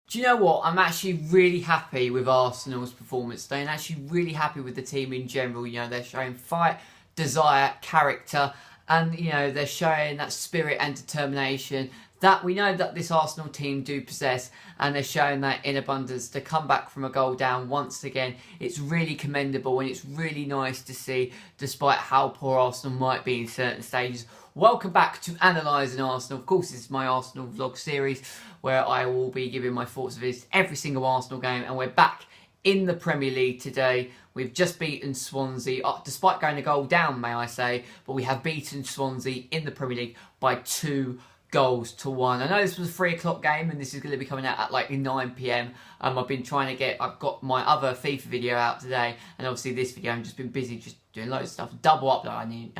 Do you know what? I'm actually really happy with Arsenal's performance today, and actually really happy with the team in general. You know, they're showing fight, desire, character, and you know, they're showing that spirit and determination that we know that this Arsenal team do possess, and they're showing that in abundance to come back from a goal down once again. It's really commendable, and it's really nice to see, despite how poor Arsenal might be in certain stages. Welcome back to Analysing Arsenal. Of course, this is my Arsenal vlog series where I will be giving my thoughts of every single Arsenal game, and we're back in the Premier League today. We've just beaten Swansea, despite going a goal down, may I say, but we have beaten Swansea in the Premier League by 2 goals to 1. I know this was a 3 o'clock game, and this is going to be coming out at like 9 PM. I've been trying to I've got my other FIFA video out today, and obviously this video I've just been busy just doing loads of stuff. Double upload, I mean,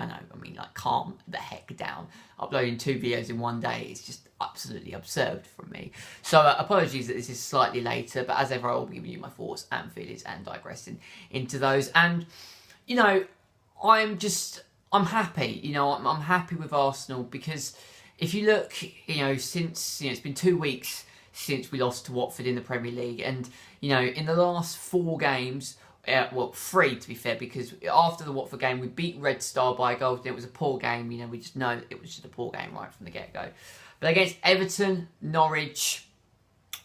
like, calm the heck down. Uploading 2 videos in one day is just absolutely absurd from me. So apologies that this is slightly later, but as ever I will be giving you my thoughts and feelings and digressing into those. And, you know, I'm happy. You know, I'm happy with Arsenal because if you look, you know, since, you know, it's been 2 weeks since we lost to Watford in the Premier League, and, you know, in the last 4 games, well, 3 to be fair, because after the Watford game, we beat Red Star by a goal, and it was a poor game. You know, we just know it was just a poor game right from the get-go. But against Everton, Norwich,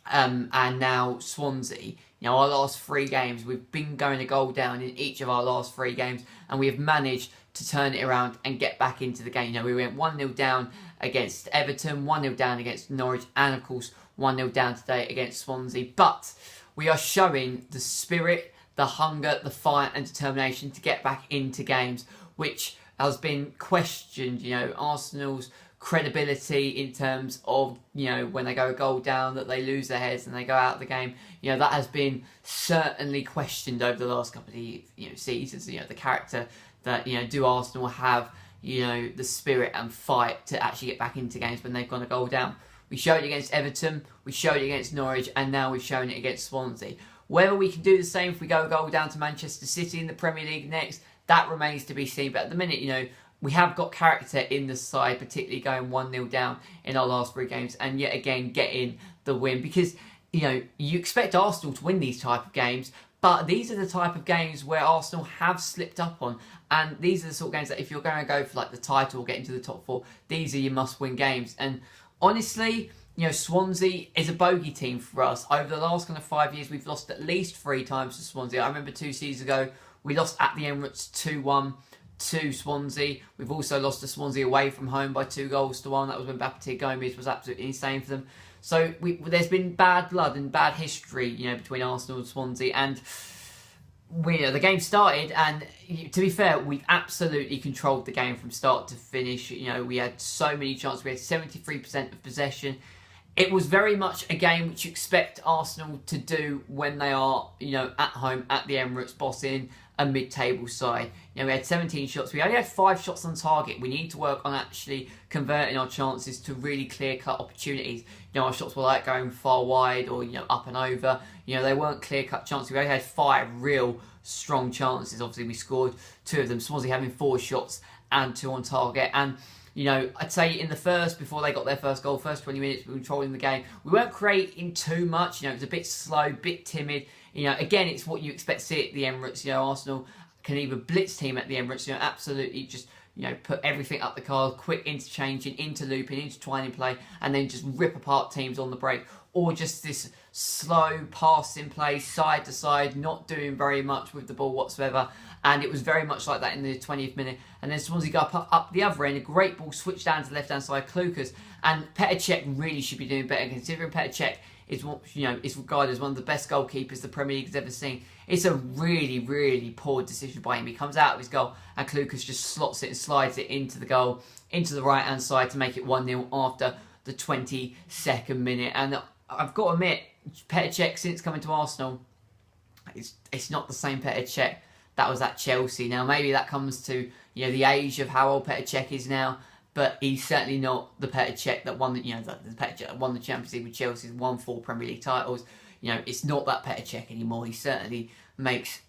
and now Swansea, you know, our last 3 games, we've been going a goal down in each of our last 3 games, and we have managed to turn it around and get back into the game. You know, we went 1-0 down against Everton, 1-0 down against Norwich, and of course 1-0 down today against Swansea. But we are showing the spirit, the hunger, the fight and determination to get back into games, which has been questioned. You know, Arsenal's credibility in terms of, you know, when they go a goal down, that they lose their heads and they go out of the game. You know, that has been certainly questioned over the last couple of, you know, seasons. You know, the character that, you know, do Arsenal have, you know, the spirit and fight to actually get back into games when they've gone a goal down. We showed it against Everton, we showed it against Norwich, and now we've shown it against Swansea. Whether we can do the same if we go a goal down to Manchester City in the Premier League next, that remains to be seen. But at the minute, you know, we have got character in the side, particularly going 1-0 down in our last 3 games, and yet again getting the win. Because, you know, you expect Arsenal to win these type of games, but these are the type of games where Arsenal have slipped up on. And these are the sort of games that if you're going to go for like the title or get into the top 4, these are your must-win games. And honestly, you know, Swansea is a bogey team for us. Over the last kind of 5 years, we've lost at least 3 times to Swansea. I remember 2 seasons ago, we lost at the Emirates 2-1 to Swansea. We've also lost to Swansea away from home by 2 goals to 1. That was when Bagpuss was absolutely insane for them. So there's been bad blood and bad history, you know, between Arsenal and Swansea. And the game started, and to be fair, we've absolutely controlled the game from start to finish. You know, we had so many chances. We had 73% of possession. It was very much a game which you expect Arsenal to do when they are, you know, at home at the Emirates, bossing a mid-table side. You know, we had 17 shots. We only had 5 shots on target. We need to work on actually converting our chances to really clear-cut opportunities. You know, our shots were like going far wide or, you know, up and over. You know, they weren't clear-cut chances. We only had 5 real strong chances. Obviously, we scored 2 of them. Swansea having 4 shots and 2 on target. And, you know, I'd say in the first, before they got their first goal, first 20 minutes, we were controlling the game. We weren't creating too much. You know, it was a bit slow, a bit timid. You know, again, it's what you expect to see at the Emirates. You know, Arsenal can either blitz team at the Emirates, you know, absolutely just, you know, put everything up the card, quick interchanging, interlooping, intertwining play, and then just rip apart teams on the break. Or just this slow passing play, side to side, not doing very much with the ball whatsoever. And it was very much like that in the 20th minute. And then Swansea go up the other end, a great ball switched down to the left-hand side, Klukas. And Petr Cech really should be doing better, considering Petr Cech is, you know, is regarded as one of the best goalkeepers the Premier League has ever seen. It's a really, really poor decision by him. He comes out of his goal and Klukas just slots it and slides it into the goal, into the right-hand side to make it 1-0 after the 22nd minute. And I've got to admit, Petr Cech, since coming to Arsenal, it's not the same Petr Cech that was at Chelsea. Now, maybe that comes to, you know, the age of how old Petr Cech is now, but he's certainly not the Petr Cech that won the, you know, the Petr Cech that won the Champions League with Chelsea, won 4 Premier League titles. You know, it's not that Petr Cech anymore. He certainly makes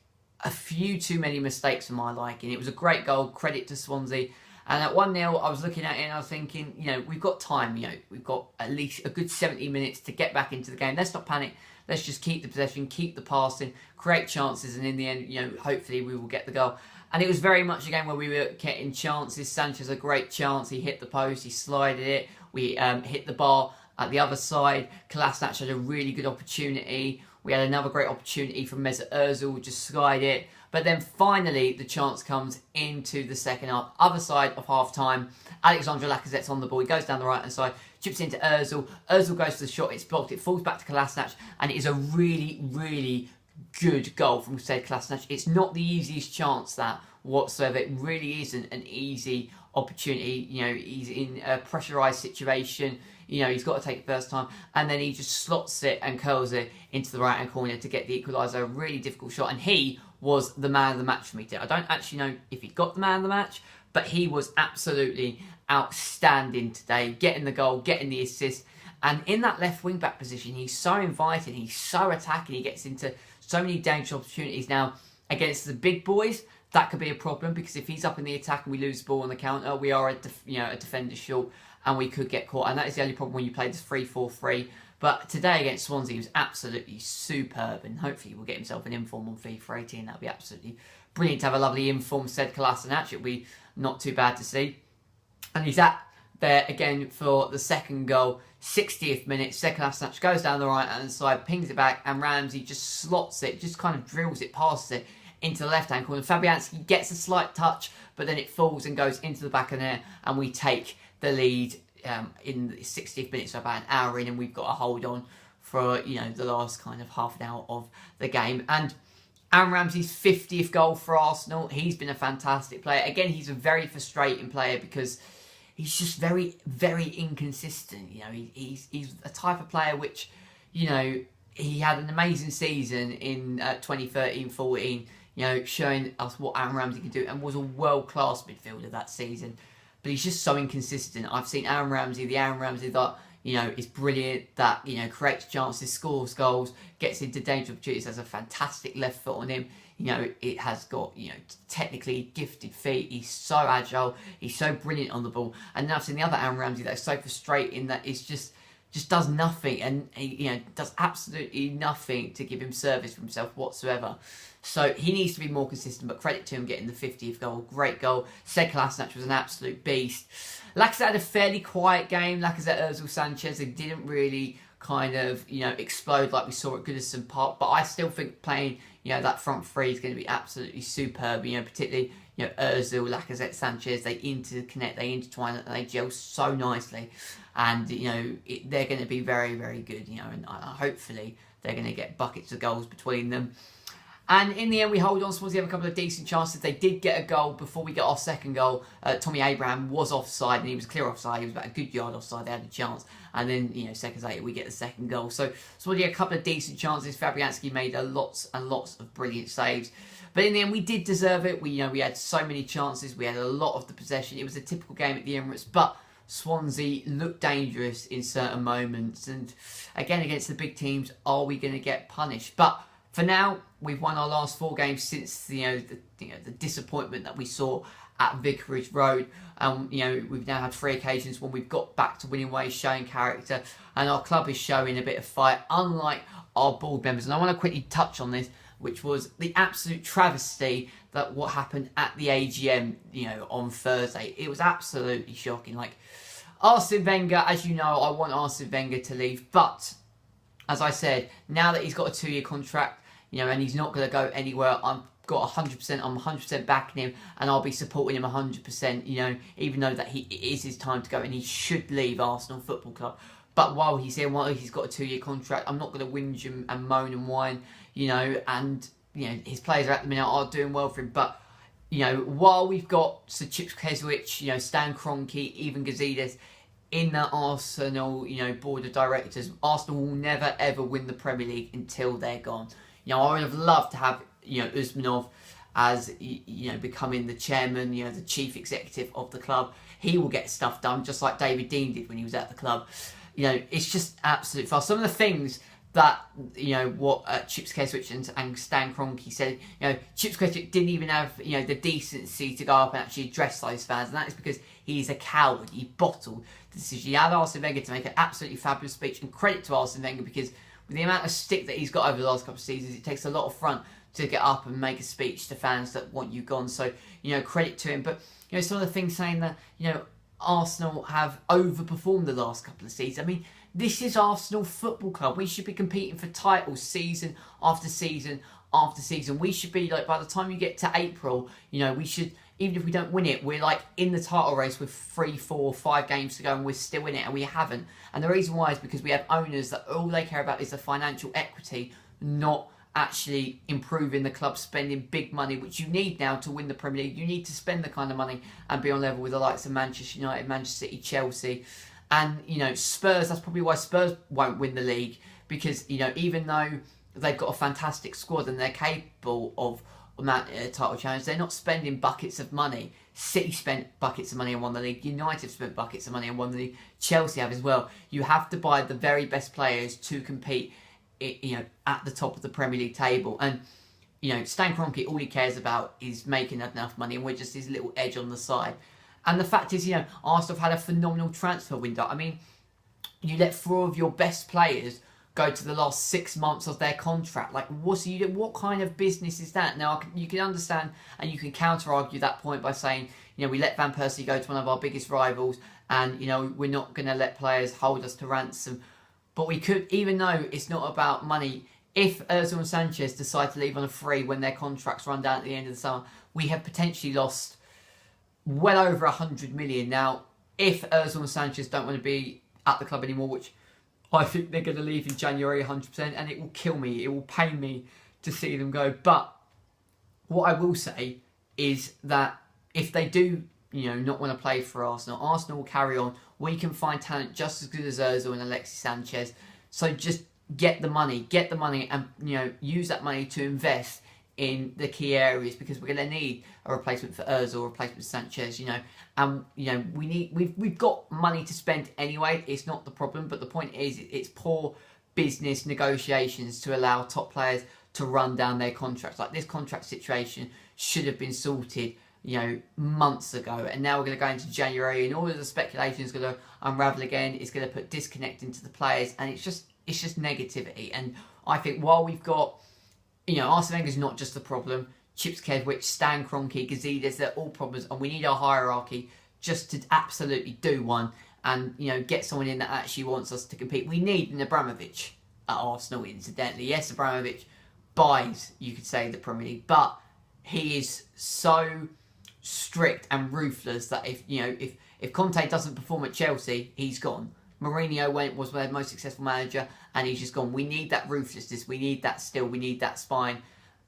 a few too many mistakes for my liking. It was a great goal, credit to Swansea, And at 1-0, I was looking at it and I was thinking, you know, we've got time, you know, we've got at least a good 70 minutes to get back into the game. Let's not panic. Let's just keep the possession, keep the passing, create chances, and in the end, you know, hopefully we will get the goal. And it was very much a game where we were getting chances. Sanchez a great chance. He hit the post. He slided it. We hit the bar at the other side. Kolasinac had a really good opportunity. We had another great opportunity from Mesut Ozil, just skied it. But then finally, the chance comes into the second half. Other side of half-time, Alexandre Lacazette's on the ball. He goes down the right-hand side, chips into Ozil. Ozil goes to the shot. It's blocked. It falls back to Kolasinac. And it is a really, really good goal from Sead Kolasinac. It's not the easiest chance that whatsoever. It really isn't an easy opportunity. You know, he's in a pressurised situation. You know, he's got to take it first time, and then he just slots it and curls it into the right-hand corner to get the equaliser. A really difficult shot, and he was the man of the match for me today. I don't actually know if he got the man of the match, but he was absolutely outstanding today, getting the goal, getting the assist, and in that left wing-back position, he's so inviting, he's so attacking, he gets into so many dangerous opportunities. Now, against the big boys, that could be a problem, because if he's up in the attack and we lose the ball on the counter, we are a defender short, and we could get caught. And that is the only problem when you play this 3-4-3. But today against Swansea, he was absolutely superb, and hopefully he will get himself an inform on FIFA 18. That would be absolutely brilliant to have a lovely inform Sead Kolasinac. It would be not too bad to see. And he's there again for the second goal. 60th minute, Sead Kolasinac goes down the right-hand side, pings it back, and Ramsey just slots it, just kind of drills it, passes it into the left-hand corner. Fabianski gets a slight touch, but then it falls and goes into the back of the net, and we take the lead in the 60th minute, so about an hour in, and we've got to hold on for, you know, the last kind of half an hour of the game. And Aaron Ramsey's 50th goal for Arsenal. He's been a fantastic player. Again, he's a very frustrating player because he's just very, very inconsistent. You know, he's a type of player which, you know, he had an amazing season in 2013-14, you know, showing us what Aaron Ramsey can do, and was a world-class midfielder that season. But he's just so inconsistent. I've seen Aaron Ramsey, the Aaron Ramsey that, you know, is brilliant, that, you know, creates chances, scores goals, gets into dangerous opportunities, has a fantastic left foot on him. You know, it has got, you know, technically gifted feet. He's so agile. He's so brilliant on the ball. And then I've seen the other Aaron Ramsey that is so frustrating that it's just does nothing, and he, you know, does absolutely nothing to give him service for himself whatsoever. So he needs to be more consistent, but credit to him getting the 50th goal. Great goal. Sead Kolasinac was an absolute beast. Lacazette had a fairly quiet game. Lacazette, Ozil, Sanchez, they didn't really kind of, you know, explode like we saw at Goodison Park, but I still think playing, you know, that front three is going to be absolutely superb, you know, particularly, you know, Ozil, Lacazette, Sanchez, they interconnect, they intertwine, and they gel so nicely. And, you know, they're going to be very, very good, you know, and hopefully they're going to get buckets of goals between them. And in the end, we hold on. Swansea have a couple of decent chances. They did get a goal before we got our second goal. Tommy Abraham was offside, and he was clear offside. He was about a good yard offside. They had a chance. And then, you know, seconds later, we get the second goal. So Swansea had a couple of decent chances. Fabianski made lots and lots of brilliant saves. But in the end, we did deserve it. We had so many chances. We had a lot of the possession. It was a typical game at the Emirates, but Swansea looked dangerous in certain moments. And again, against the big teams, are we going to get punished? But for now, we've won our last 4 games since the disappointment that we saw at Vicarage Road. You know, we've now had 3 occasions when we've got back to winning ways, showing character, and our club is showing a bit of fight, unlike our board members. And I want to quickly touch on this, which was the absolute travesty that what happened at the AGM, you know, on Thursday. It was absolutely shocking. Like, Arsene Wenger, as you know, I want Arsene Wenger to leave, but as I said, now that he's got a 2-year contract, you know, and he's not going to go anywhere, I'm 100% backing him, and I'll be supporting him 100%, you know, even though that it is his time to go and he should leave Arsenal Football Club. But while he's here, while he's got a 2-year contract, I'm not going to whinge and moan and whine, you know, and, you know, his players at the minute are doing well for him. But, you know, while we've got Sir Chips Keswick, you know, Stan Kroenke, even Gazidis in the Arsenal, you know, board of directors, Arsenal will never ever win the Premier League until they're gone. You know, I would have loved to have, you know, Usmanov as, you know, becoming the chairman, you know, the chief executive of the club. He will get stuff done, just like David Dein did when he was at the club. You know, it's just absolute fast. Some of the things that, what Chips Keswick and Stan Kroenke said, Chips Keswick didn't even have, the decency to go up and actually address those fans, and that is because he's a coward. He bottled the decision. He had Arsene Wenger to make an absolutely fabulous speech, and credit to Arsene Wenger, because with the amount of stick that he's got over the last couple of seasons, it takes a lot of front to get up and make a speech to fans that want you gone. So, credit to him. But, some of the things saying that, Arsenal have overperformed the last couple of seasons. I mean, this is Arsenal Football Club. We should be competing for titles season after season after season. We should be, like, by the time you get to April, we should, even if we don't win it, we're, like, in the title race with 3, 4, 5 games to go, and we're still in it, and we haven't. And the reason why is because we have owners that all they care about is the financial equity, not actually improving the club, spending big money, which you need now to win the Premier League. You need to spend the kind of money and be on level with the likes of Manchester United, Manchester City, Chelsea, and Spurs. That's probably why Spurs won't win the league, because even though they've got a fantastic squad and they're capable of title challenge, they're not spending buckets of money. City spent buckets of money and won the league. United spent buckets of money and won the league. Chelsea have as well. You have to buy the very best players to compete at the top of the Premier League table. And Stan Kroenke, all he cares about is making enough money, and we're just his little edge on the side. And the fact is, Arsenal have had a phenomenal transfer window. I mean, you let 4 of your best players go to the last 6 months of their contract. Like, what kind of business is that? Now, you can understand and you can counter-argue that point by saying, we let Van Persie go to one of our biggest rivals, and, we're not going to let players hold us to ransom. But we could, even though it's not about money, if Ozil and Sanchez decide to leave on a free when their contracts run down at the end of the summer, we have potentially lost well over 100 million. Now, if Ozil and Sanchez don't want to be at the club anymore, which I think they're going to leave in January 100%, and it will kill me, it will pain me to see them go. But what I will say is that if they do, not want to play for Arsenal, Arsenal will carry on. We can find talent just as good as Ozil and Alexis Sanchez. So just get the money, and use that money to invest in the key areas, because we're going to need a replacement for Ozil, a replacement for Sanchez, and we've got money to spend anyway. It's not the problem, but the point is, it's poor business negotiations to allow top players to run down their contracts. Like, this contract situation should have been sorted months ago, and now we're going to go into January, and all of the speculation is going to unravel again. It's going to put disconnect into the players, and it's just negativity. And I think while we've got, Arsene Wenger's not just the problem, Chips Keswick, Stan Kroenke, Gazidis, they're all problems, and we need our hierarchy just to absolutely do one, and get someone in that actually wants us to compete. We need an Abramovich at Arsenal, incidentally. Yes, Abramovich buys, you could say, the Premier League, but he is so strict and ruthless that if Conte doesn't perform at Chelsea, he's gone. Mourinho was their most successful manager, and he's just gone. We need that ruthlessness. We need that steel. We need that spine.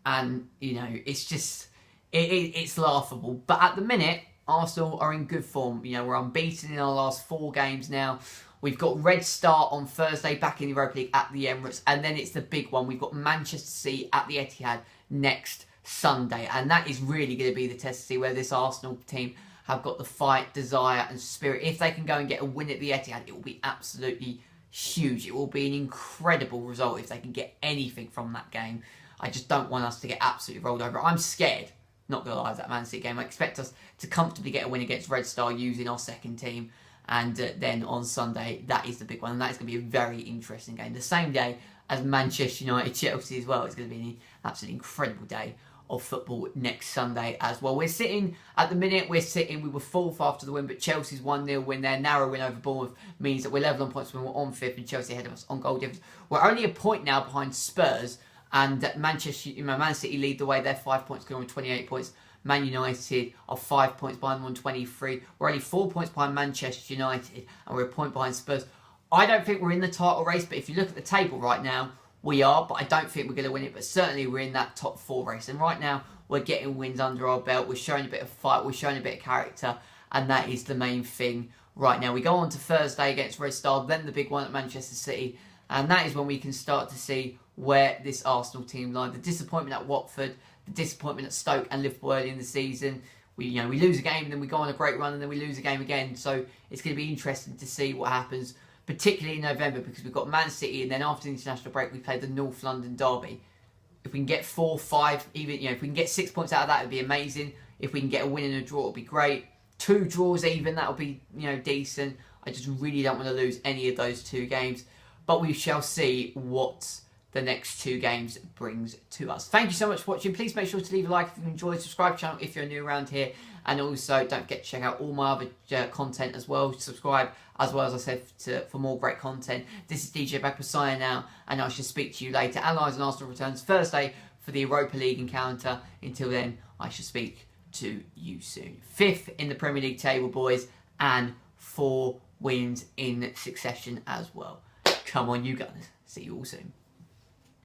And, it's just, it's laughable. But at the minute, Arsenal are in good form. We're unbeaten in our last 4 games now. We've got Red Star on Thursday back in the Europa League at the Emirates. And then it's the big one. We've got Manchester City at the Etihad next Sunday. And that is really going to be the test to see whether this Arsenal team have got the fight, desire and spirit. If they can go and get a win at the Etihad, it will be absolutely huge. It will be an incredible result if they can get anything from that game. I just don't want us to get absolutely rolled over. I'm scared, not going to lie, of that Man City game. I expect us to comfortably get a win against Red Star using our second team. And then on Sunday, that is the big one. And that is going to be a very interesting game. The same day as Manchester United, Chelsea as well. It's going to be an absolutely incredible day of football next Sunday as well. We're sitting, at the minute, we were 4th after the win, but Chelsea's 1-0 win there. Narrow win over Bournemouth means that we're level on points when we're on 5th, and Chelsea ahead of us on goal difference. We're only a point now behind Spurs, and Man City lead the way. They're 5 points, going on 28 points. Man United are 5 points behind them on 23. We're only 4 points behind Manchester United, and we're a point behind Spurs. I don't think we're in the title race, but if you look at the table right now, we are, but I don't think we're going to win it. But certainly we're in that top 4 race. And right now, we're getting wins under our belt. We're showing a bit of fight. We're showing a bit of character. And that is the main thing right now. We go on to Thursday against Red Star, then the big one at Manchester City. And that is when we can start to see where this Arsenal team lie. The disappointment at Watford, the disappointment at Stoke and Liverpool early in the season. We lose a game, and then we go on a great run, and then we lose a game again. So it's going to be interesting to see what happens particularly in November, because we've got Man City, and then after the international break we play the North London derby. If we can get 4, 5, even, you know, if we can get 6 points out of that, it'd be amazing. If we can get a win and a draw, it'd be great. 2 draws even, that'll be, you know, decent. I just really don't want to lose any of those 2 games. But we shall see what the next 2 games brings to us. Thank you so much for watching. Please make sure to leave a like if you enjoyed. Subscribe to the channel if you're new around here. And also, don't forget to check out all my other content as well. Subscribe, as well as I said, for more great content. This is DJ Bagpuss signing out, and I shall speak to you later. Allies and Arsenal returns Thursday for the Europa League encounter. Until then, I shall speak to you soon. 5th in the Premier League table, boys, and 4 wins in succession as well. Come on, you Gunners. See you all soon.